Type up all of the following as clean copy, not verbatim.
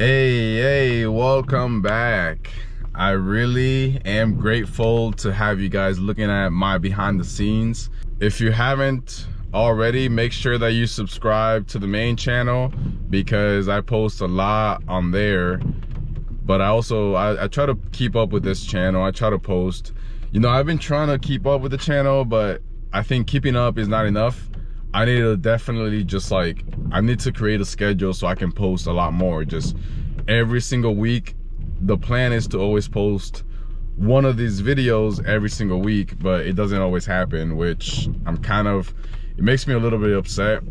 Hey, welcome back. I really am grateful to have you guys looking at my behind the scenes. If you haven't already, make sure that you subscribe to the main channel because I post a lot on there. But I try to keep up with this channel. I try to post. You know, I've been trying to keep up with the channel, but I think keeping up is not enough. I need to definitely I need to create a schedule so I can post a lot more. Just every single week. The plan is to always post one of these videos every single week, but it doesn't always happen, which it makes me a little bit upset.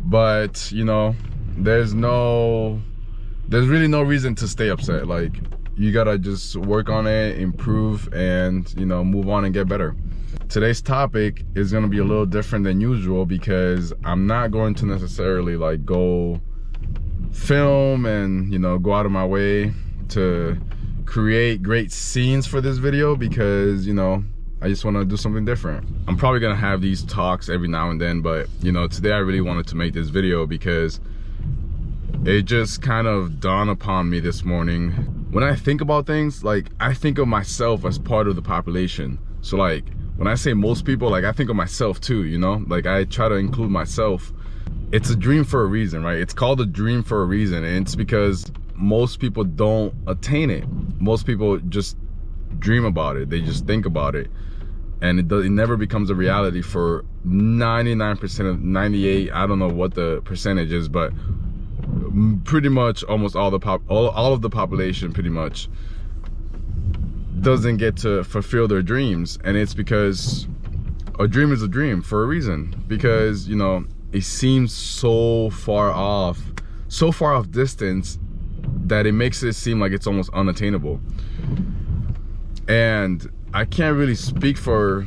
But you know, there's really no reason to stay upset. Like, you gotta just work on it, improve, and you know, move on and get better. Today's topic is going to be a little different than usual because I'm not going to necessarily go film and, you know, go out of my way to create great scenes for this video because, you know, I just want to do something different. I'm probably going to have these talks every now and then, but, you know, today I really wanted to make this video because it just kind of dawned upon me this morning. When I think about things, I think of myself as part of the population. So when I say most people, I think of myself too, you know? I try to include myself. It's a dream for a reason, right? It's called a dream for a reason, and it's because most people don't attain it. Most people just dream about it. They just think about it. And it never becomes a reality for 99% of 98, I don't know what the percentage is, but pretty much almost all of the population pretty much doesn't get to fulfill their dreams. And it's because a dream is a dream for a reason, because, you know, it seems so far off distance that it makes it seem like it's almost unattainable. And I can't really speak for,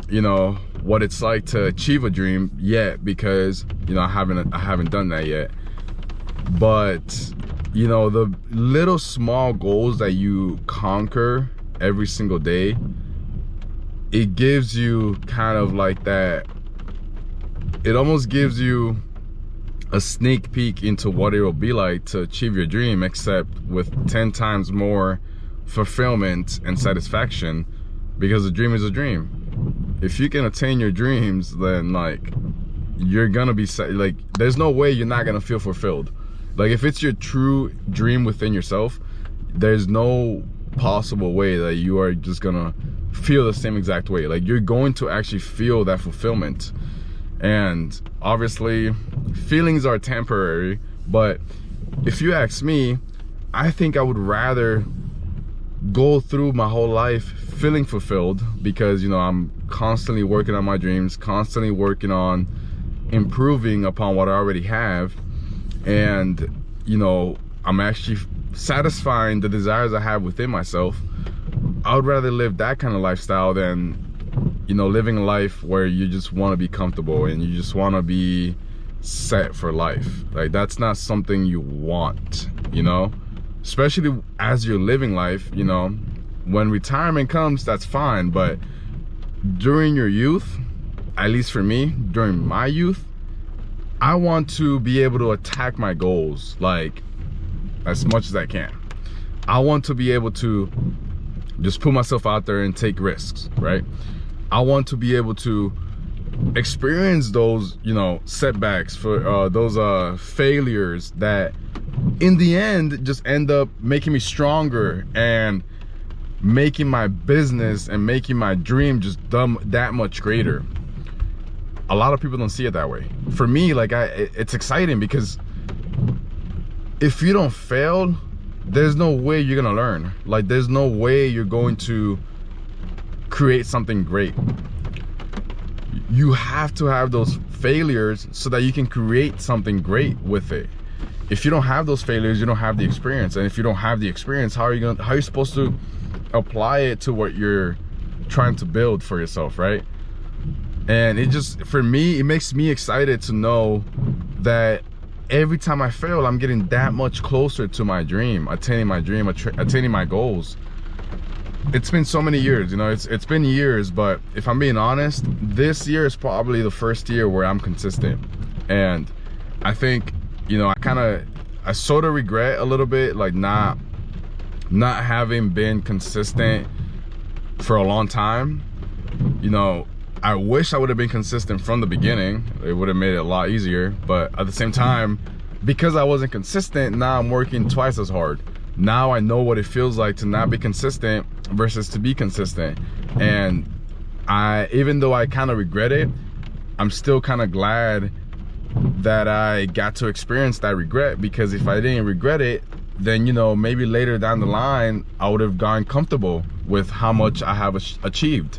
you know, what it's like to achieve a dream yet, because, you know, I haven't done that yet. But, you know, the little small goals that you conquer every single day, it gives you kind of that, it almost gives you a sneak peek into what it will be like to achieve your dream, except with 10 times more fulfillment and satisfaction, because a dream is a dream. If you can attain your dreams, then you're gonna be there's no way you're not gonna feel fulfilled. If it's your true dream within yourself, there's no possible way that you are just gonna feel the same exact way. You're going to actually feel that fulfillment. And obviously feelings are temporary, but if you ask me, I think I would rather go through my whole life feeling fulfilled, because, you know, I'm constantly working on my dreams, constantly working on improving upon what I already have, and, you know, I'm actually satisfying the desires I have within myself. I would rather live that kind of lifestyle than, you know, living a life where you just want to be comfortable and you just want to be set for life. That's not something you want, you know, especially as you're living life. You know, when retirement comes, that's fine, but during your youth, at least for me, during my youth, I want to be able to attack my goals as much as I can. I want to be able to just put myself out there and take risks, right? I want to be able to experience those, you know, setbacks, for those failures that in the end just end up making me stronger and making my business and making my dream just that much greater. A lot of people don't see it that way. For me, it's exciting because if you don't fail, there's no way you're gonna learn. There's no way you're going to create something great. You have to have those failures so that you can create something great with it. If you don't have those failures, you don't have the experience. And if you don't have the experience, how are you supposed to apply it to what you're trying to build for yourself, right? And it just, for me, it makes me excited to know that every time I fail, I'm getting that much closer to my dream, attaining my goals. It's been so many years, you know, it's been years, but if I'm being honest, this year is probably the first year where I'm consistent. And I think, you know, I sort of regret a little bit, like not having been consistent for a long time. You know, I wish I would have been consistent from the beginning. It would have made it a lot easier. But at the same time, because I wasn't consistent, now I'm working twice as hard. Now I know what it feels like to not be consistent versus to be consistent. And even though I kind of regret it, I'm still kind of glad that I got to experience that regret, because if I didn't regret it, then, you know, maybe later down the line, I would have gotten comfortable with how much I have achieved.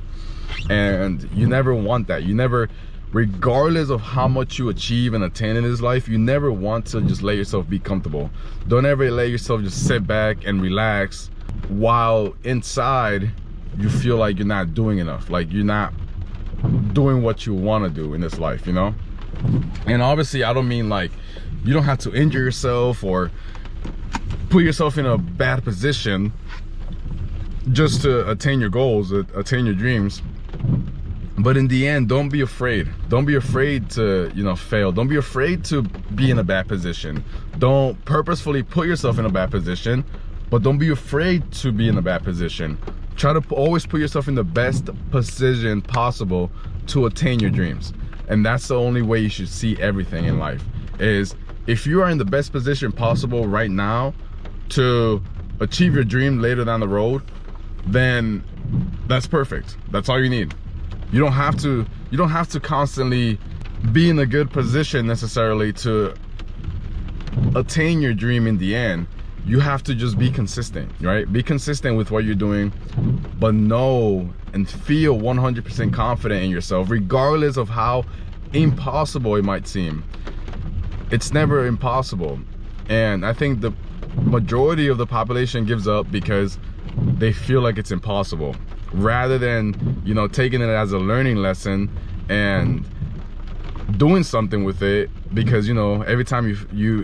And you never want that. You never, regardless of how much you achieve and attain in this life, you never want to just let yourself be comfortable. Don't ever let yourself just sit back and relax while inside you feel like you're not doing enough, like you're not doing what you want to do in this life, you know? And obviously I don't mean like you don't have to injure yourself or put yourself in a bad position just to attain your goals, attain your dreams. But in the end, don't be afraid. Don't be afraid to, you know, fail. Don't be afraid to be in a bad position. Don't purposefully put yourself in a bad position, but don't be afraid to be in a bad position. Try to always put yourself in the best position possible to attain your dreams. And that's the only way you should see everything in life, is if you are in the best position possible right now to achieve your dream later down the road, then that's perfect. That's all you need. You don't have to constantly be in a good position necessarily to attain your dream in the end. You have to just be consistent, right? Be consistent with what you're doing, but know and feel 100% confident in yourself, regardless of how impossible it might seem. It's never impossible. And I think the majority of the population gives up because they feel like it's impossible, rather than, you know, taking it as a learning lesson and doing something with it. Because, you know, every time you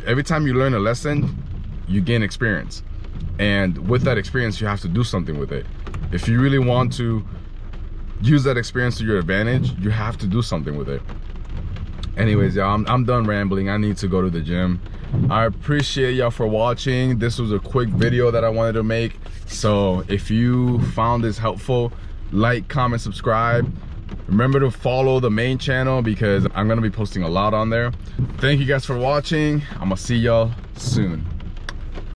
learn a lesson, you gain experience, and with that experience you have to do something with it. If you really want to use that experience to your advantage, you have to do something with it. Anyways, y'all, I'm done rambling. I need to go to the gym. I appreciate y'all for watching. This was a quick video that I wanted to make. So if you found this helpful, like, comment, subscribe. Remember to follow the main channel because I'm gonna be posting a lot on there. Thank you guys for watching. I'm gonna see y'all soon.